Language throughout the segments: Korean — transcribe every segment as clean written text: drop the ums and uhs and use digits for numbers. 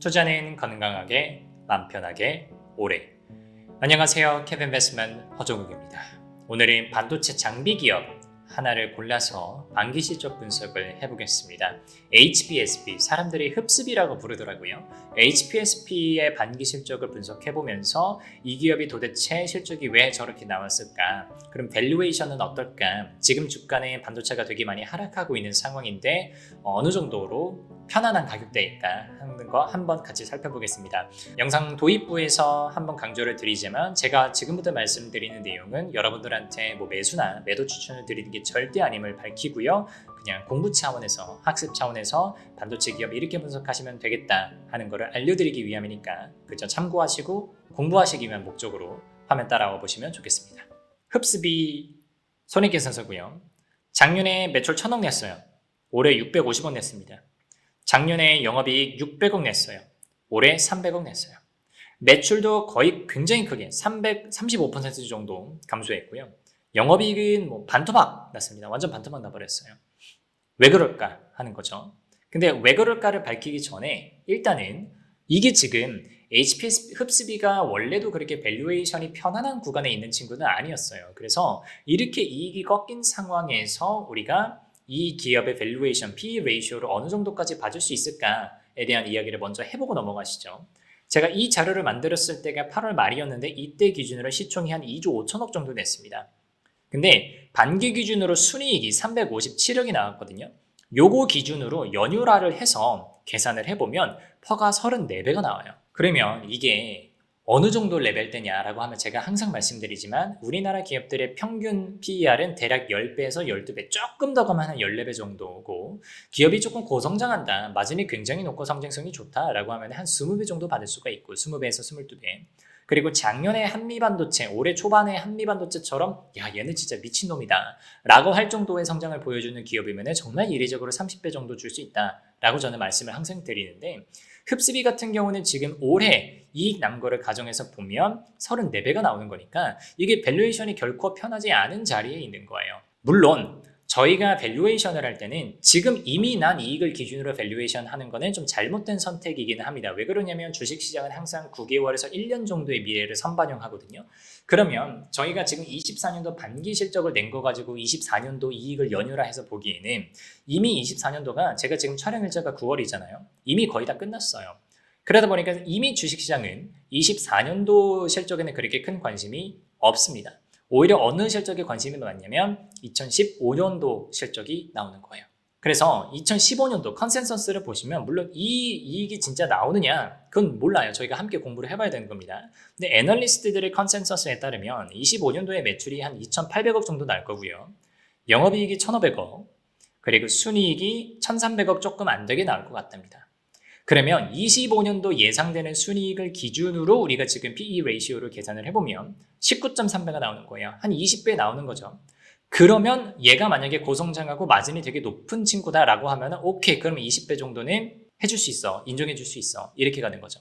투자는 건강하게, 맘 편하게, 오래. 안녕하세요. 캡인베스트먼 허종욱입니다. 오늘은 반도체 장비 기업 하나를 골라서 반기 실적 분석을 해보겠습니다. HPSP, 사람들이 흡습이라고 부르더라고요. HPSP의 반기 실적을 분석해보면서 이 기업이 도대체 실적이 왜 저렇게 나왔을까? 그럼 밸류에이션은 어떨까? 지금 주가는 반도체가 되게 많이 하락하고 있는 상황인데 어느 정도로 편안한 가격대일까 하는 거 한번 같이 살펴보겠습니다. 영상 도입부에서 한번 강조를 드리지만 제가 지금부터 말씀드리는 내용은 여러분들한테 매수나 매도 추천을 드리는 게 절대 아님을 밝히고요. 그냥 공부 차원에서 학습 차원에서 반도체 기업 이렇게 분석하시면 되겠다 하는 거를 알려드리기 위함이니까 그저 참고하시고 공부하시기 위한 목적으로 화면 따라와 보시면 좋겠습니다. 흡습이 손익계산서고요. 작년에 매출 1,000억 냈어요. 올해 650억 냈습니다. 작년에 영업이익 600억 냈어요. 올해 300억 냈어요. 매출도 거의 굉장히 크게 35% 정도 감소했고요. 영업이익은 반토막 났습니다. 완전 반토막 나버렸어요. 왜 그럴까 하는 거죠. 근데 왜 그럴까를 밝히기 전에 일단은 이게 지금 HPS 흡수비가 원래도 그렇게 밸류에이션이 편안한 구간에 있는 친구는 아니었어요. 그래서 이렇게 이익이 꺾인 상황에서 우리가 이 기업의 밸류에이션, PE 레이쇼를 어느 정도까지 봐줄 수 있을까에 대한 이야기를 먼저 해보고 넘어가시죠. 제가 이 자료를 만들었을 때가 8월 말이었는데 이때 기준으로 시총이 한 2조 5천억 정도 됐습니다. 근데 반기 기준으로 순이익이 357억이 나왔거든요. 요거 기준으로 연율화를 해서 계산을 해보면 퍼가 34배가 나와요. 그러면 이게 어느 정도 레벨대냐라고 하면 제가 항상 말씀드리지만 우리나라 기업들의 평균 PER은 대략 10배에서 12배, 조금 더 가면 한 14배 정도고 기업이 조금 고성장한다, 마진이 굉장히 높고 성장성이 좋다라고 하면 한 20배 정도 받을 수가 있고 20배에서 22배. 그리고 작년에 한미반도체, 올해 초반에 한미반도체처럼 야 얘는 진짜 미친놈이다 라고 할 정도의 성장을 보여주는 기업이면 정말 이례적으로 30배 정도 줄 수 있다 라고 저는 말씀을 항상 드리는데 흡수비 같은 경우는 지금 올해 이익 난 거를 가정해서 보면 34배가 나오는 거니까 이게 밸류에이션이 결코 편하지 않은 자리에 있는 거예요. 물론 저희가 밸류에이션을 할 때는 지금 이미 난 이익을 기준으로 밸류에이션 하는 거는 좀 잘못된 선택이기는 합니다. 왜 그러냐면 주식시장은 항상 9개월에서 1년 정도의 미래를 선반영하거든요. 그러면 저희가 지금 24년도 반기 실적을 낸 거 가지고 24년도 이익을 연율화해서 보기에는 이미 24년도가 제가 지금 촬영 일자가 9월이잖아요. 이미 거의 다 끝났어요. 그러다 보니까 이미 주식시장은 24년도 실적에는 그렇게 큰 관심이 없습니다. 오히려 어느 실적에 관심이 많냐면 2015년도 실적이 나오는 거예요. 그래서 2015년도 컨센서스를 보시면 물론 이 이익이 진짜 나오느냐 그건 몰라요. 저희가 함께 공부를 해봐야 되는 겁니다. 근데 애널리스트들의 컨센서스에 따르면 25년도에 매출이 한 2,800억 정도 날 거고요. 영업이익이 1,500억 그리고 순이익이 1,300억 조금 안 되게 나올 것 같답니다. 그러면 25년도 예상되는 순이익을 기준으로 우리가 지금 PE 레이시오를 계산을 해보면 19.3배가 나오는 거예요. 한 20배 나오는 거죠. 그러면 얘가 만약에 고성장하고 마진이 되게 높은 친구다라고 하면 오케이, 그러면 20배 정도는 해줄 수 있어. 인정해 줄 수 있어. 이렇게 가는 거죠.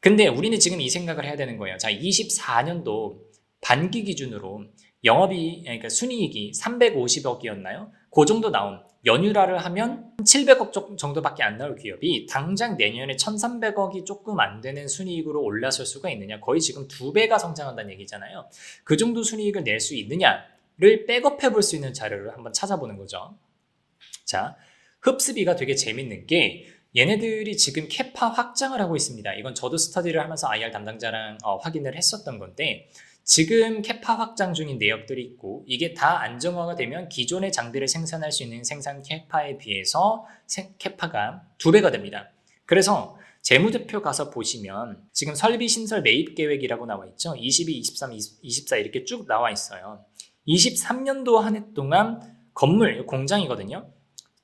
근데 우리는 지금 이 생각을 해야 되는 거예요. 자, 24년도 반기 기준으로 그러니까 순이익이 350억이었나요? 그 정도 나온 연율화를 하면 700억 정도밖에 안 나올 기업이 당장 내년에 1300억이 조금 안 되는 순이익으로 올라설 수가 있느냐? 거의 지금 2배가 성장한다는 얘기잖아요. 그 정도 순이익을 낼 수 있느냐를 백업해 볼 수 있는 자료를 한번 찾아보는 거죠. 자, 흡수비가 되게 재밌는 게 얘네들이 지금 캐파 확장을 하고 있습니다. 이건 저도 스터디를 하면서 IR 담당자랑 확인을 했었던 건데 지금 캐파 확장 중인 내역들이 있고 이게 다 안정화가 되면 기존의 장비를 생산할 수 있는 생산 캐파에 비해서 캐파가 2배가 됩니다. 그래서 재무제표 가서 보시면 지금 설비 신설 매입 계획이라고 나와 있죠. 22, 23, 24 이렇게 쭉 나와 있어요. 23년도 한 해 동안 건물, 공장이거든요.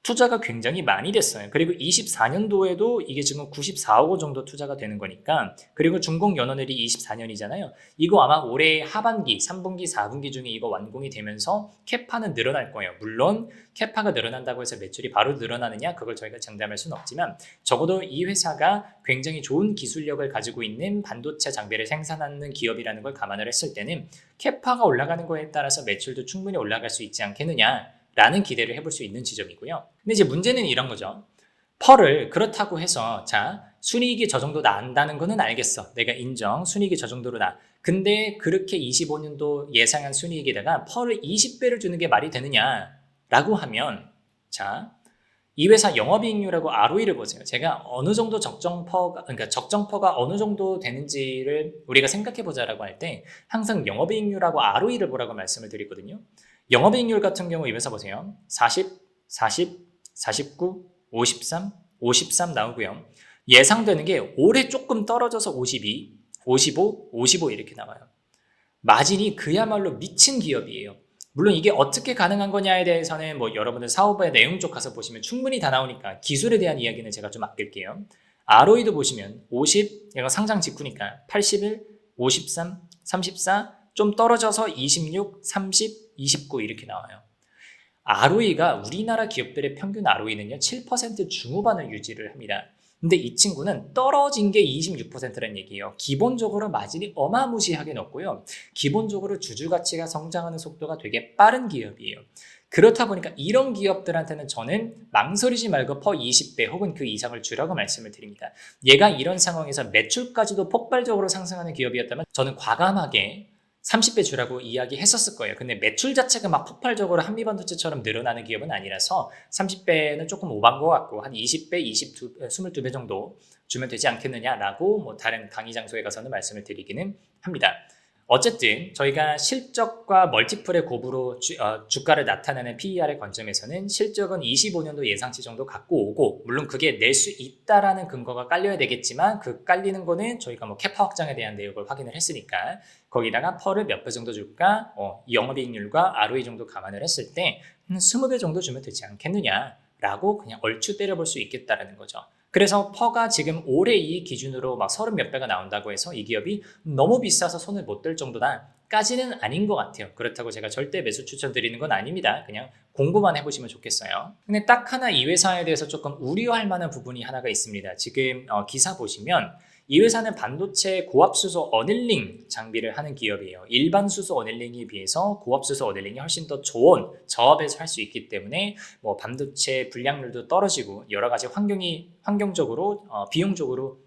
투자가 굉장히 많이 됐어요. 그리고 24년도에도 이게 지금 94억 원 정도 투자가 되는 거니까 그리고 준공연원율이 24년이잖아요. 이거 아마 올해 하반기, 3분기, 4분기 중에 이거 완공이 되면서 캐파는 늘어날 거예요. 물론 캐파가 늘어난다고 해서 매출이 바로 늘어나느냐 그걸 저희가 장담할 수는 없지만 적어도 이 회사가 굉장히 좋은 기술력을 가지고 있는 반도체 장비를 생산하는 기업이라는 걸 감안을 했을 때는 캐파가 올라가는 거에 따라서 매출도 충분히 올라갈 수 있지 않겠느냐 라는 기대를 해볼 수 있는 지점이고요. 근데 이제 문제는 이런 거죠. 펄을 그렇다고 해서 자 순이익이 저 정도 난다는 거는 알겠어. 내가 인정. 순이익이 저 정도로 나. 근데 그렇게 25년도 예상한 순이익에다가 펄을 20배를 주는 게 말이 되느냐라고 하면 자 이 회사 영업이익률하고 ROE를 보세요. 제가 어느 정도 그러니까 적정퍼가 어느 정도 되는지를 우리가 생각해 보자라고 할 때 항상 영업이익률하고 ROE를 보라고 말씀을 드리거든요. 영업이익률 같은 경우 이 회사 보세요. 40, 40, 49, 53, 53 나오고요. 예상되는 게 올해 조금 떨어져서 52, 55, 55 이렇게 나와요. 마진이 그야말로 미친 기업이에요. 물론 이게 어떻게 가능한 거냐에 대해서는 뭐 여러분들 사업의 내용 쪽 가서 보시면 충분히 다 나오니까 기술에 대한 이야기는 제가 좀 아낄게요. ROE도 보시면 50, 얘가 상장 직후니까 81, 53, 34, 좀 떨어져서 26, 30, 29 이렇게 나와요. ROE가 우리나라 기업들의 평균 ROE는요 7% 중후반을 유지를 합니다. 근데 이 친구는 떨어진 게 26%라는 얘기예요. 기본적으로 마진이 어마무시하게 높고요. 기본적으로 주주 가치가 성장하는 속도가 되게 빠른 기업이에요. 그렇다 보니까 이런 기업들한테는 저는 망설이지 말고 퍼 20배 혹은 그 이상을 주라고 말씀을 드립니다. 얘가 이런 상황에서 매출까지도 폭발적으로 상승하는 기업이었다면 저는 과감하게 30배 주라고 이야기했었을 거예요. 근데 매출 자체가 막 폭발적으로 한미반도체처럼 늘어나는 기업은 아니라서 30배는 조금 오반 것 같고 한 20배, 22배 정도 주면 되지 않겠느냐라고 뭐 다른 강의 장소에 가서는 말씀을 드리기는 합니다. 어쨌든 저희가 실적과 멀티플의 곱으로 주가를 나타내는 PER의 관점에서는 실적은 25년도 예상치 정도 갖고 오고 물론 그게 낼 수 있다라는 근거가 깔려야 되겠지만 그 깔리는 거는 저희가 뭐 캐파 확장에 대한 내용을 확인을 했으니까 거기다가 펄을 몇 배 정도 줄까 영업이익률과 ROE 정도 감안을 했을 때 20배 정도 주면 되지 않겠느냐라고 그냥 얼추 때려볼 수 있겠다라는 거죠. 그래서 퍼가 지금 올해 이익 기준으로 막 30 몇 배가 나온다고 해서 이 기업이 너무 비싸서 손을 못 댈 정도다까지는 아닌 것 같아요. 그렇다고 제가 절대 매수 추천드리는 건 아닙니다. 그냥 공부만 해보시면 좋겠어요. 근데 딱 하나 이 회사에 대해서 조금 우려할 만한 부분이 하나가 있습니다. 지금 기사 보시면 이 회사는 반도체 고압수소 어닐링 장비를 하는 기업이에요. 일반 수소 어닐링에 비해서 고압수소 어닐링이 훨씬 더 좋은 저압에서 할 수 있기 때문에 뭐 반도체 불량률도 떨어지고 여러 가지 환경적으로 비용적으로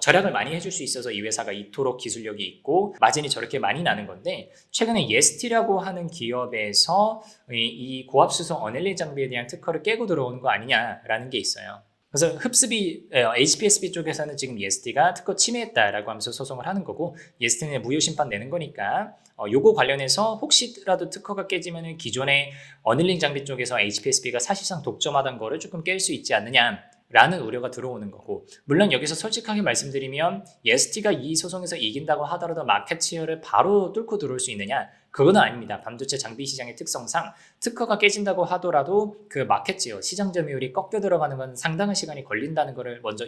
절약을 많이 해줄 수 있어서 이 회사가 이토록 기술력이 있고 마진이 저렇게 많이 나는 건데 최근에 예스티라고 하는 기업에서 이 고압수소 어닐링 장비에 대한 특허를 깨고 들어오는 거 아니냐라는 게 있어요. 그래서 흡수비, HPSB 쪽에서는 지금 예스티가 특허 침해했다라고 하면서 소송을 하는 거고 예스티는 무효 심판 내는 거니까 요거 관련해서 혹시라도 특허가 깨지면 기존의 어닐링 장비 쪽에서 HPSB가 사실상 독점하던 거를 조금 깰 수 있지 않느냐라는 우려가 들어오는 거고 물론 여기서 솔직하게 말씀드리면 예스티가 이 소송에서 이긴다고 하더라도 마켓 시어를 바로 뚫고 들어올 수 있느냐 그건 아닙니다. 반도체 장비 시장의 특성상 특허가 깨진다고 하더라도 그 마켓 시어 시장 점유율이 꺾여 들어가는 건 상당한 시간이 걸린다는 것을 먼저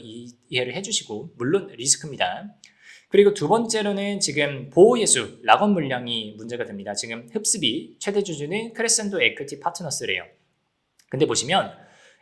이해를 해주시고 물론 리스크입니다. 그리고 두 번째로는 지금 보호예수 락업 물량이 문제가 됩니다. 지금 흡수비 최대 주주는 크레센도 에퀴티 파트너스래요. 근데 보시면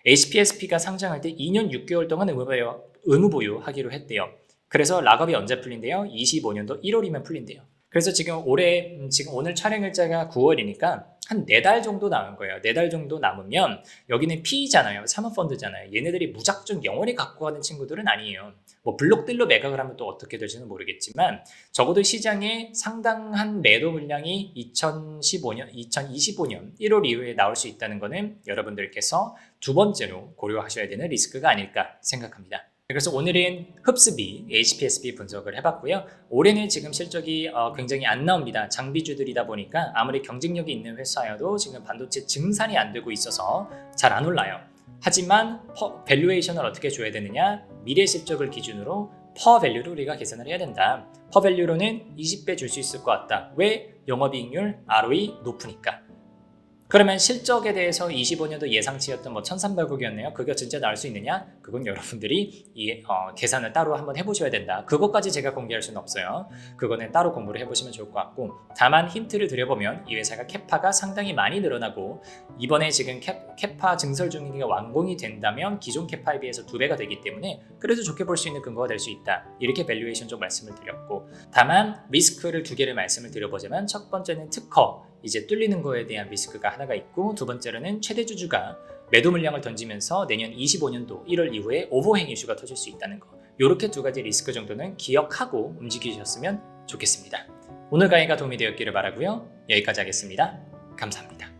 HPSP가 상장할 때 2년 6개월 동안 의무 보유하기로 했대요. 그래서 락업이 언제 풀린대요? 25년도 1월이면 풀린대요. 그래서 지금 오늘 촬영 일자가 9월이니까 한 4달 정도 남은 거예요. 4달 정도 남으면 여기는 PE잖아요. 사모펀드잖아요. 얘네들이 무작정 영원히 갖고 가는 친구들은 아니에요. 뭐 블록들로 매각을 하면 또 어떻게 될지는 모르겠지만 적어도 시장에 상당한 매도 물량이 2025년 1월 이후에 나올 수 있다는 거는 여러분들께서 두 번째로 고려하셔야 되는 리스크가 아닐까 생각합니다. 그래서 오늘은 흡수비, HPSB 분석을 해봤고요. 올해는 지금 실적이 굉장히 안 나옵니다. 장비주들이다 보니까 아무리 경쟁력이 있는 회사여도 지금 반도체 증산이 안 되고 있어서 잘 안 올라요. 하지만 밸류에이션을 어떻게 줘야 되느냐? 미래 실적을 기준으로 퍼 밸류를 우리가 계산을 해야 된다. 퍼 밸류로는 20배 줄 수 있을 것 같다. 왜? 영업이익률, ROE 높으니까. 그러면 실적에 대해서 25년도 예상치였던 1,300억이었네요. 그게 진짜 나올 수 있느냐? 그건 여러분들이 계산을 따로 한번 해보셔야 된다. 그것까지 제가 공개할 수는 없어요. 그거는 따로 공부를 해보시면 좋을 것 같고 다만 힌트를 드려보면 이 회사가 캐파가 상당히 많이 늘어나고 이번에 지금 캐파 증설 중인 게 완공이 된다면 기존 캐파에 비해서 2배가 되기 때문에 그래도 좋게 볼 수 있는 근거가 될 수 있다. 이렇게 밸류에이션 쪽 말씀을 드렸고 다만 리스크를 2개를 말씀을 드려보자면 첫 번째는 특허 이제 뚫리는 거에 대한 리스크가 하나가 있고 두 번째로는 최대 주주가 매도 물량을 던지면서 내년 25년도 1월 이후에 오버행 이슈가 터질 수 있다는 거, 이렇게 두 가지 리스크 정도는 기억하고 움직이셨으면 좋겠습니다. 오늘 강의가 도움이 되었기를 바라고요. 여기까지 하겠습니다. 감사합니다.